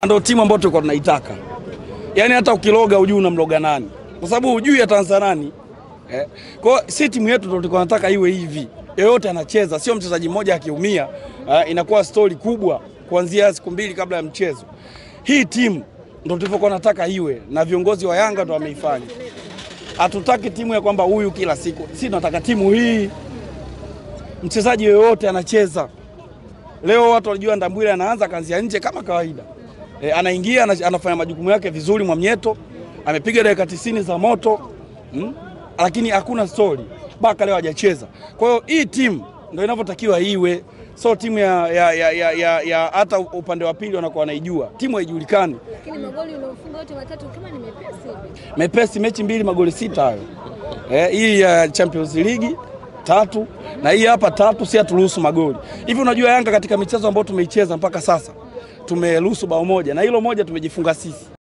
ndio timu ambayo tulikuwa tunaitaka. Yaani hata ukiloga hujui unamloga nani. Kwa sababu hujui ataanza nani. Kwa si timu yetu ndio tulikuwa tunataka iwe hivi. Yeyote anacheza, sio mchezaji mmoja akiumia, inakuwa story kubwa kuanzia siku 2 kabla ya mchezo. Hii timu ndio tulikuwa tunataka iwe na viongozi wa Yanga ndio wameifanya. Hatutaki timu ya kwamba huyu kila siku. Sisi tunataka timu hii mchezaji yeyote anacheza. Leo watu walijua Ndambwile anaanza kaanzia nje kama kawaida. Anaingia anafanya majukumu yake vizuri. Mwamnyeto amepiga dakika 90 za moto. Lakini hakuna story. Baka leo hajacheza. Kwa hiyo hii timu ndio inavyotakiwa iwe. So timu ya hata upande wa pili wanakuwa wanaijua. Timu haijulikani. Lakini magoli unaofunga yote matatu kama ni mepesi hivi. Mepesi, mechi 2 magoli 6 hayo. Hii ya Champions League 3 na hii hapa 3, si haturuhusu magoli. Hivi unajua Yanga katika michezo ambayo tumeicheza mpaka sasa tumeruhusu bao moja na hilo moja tumejifunga sisi.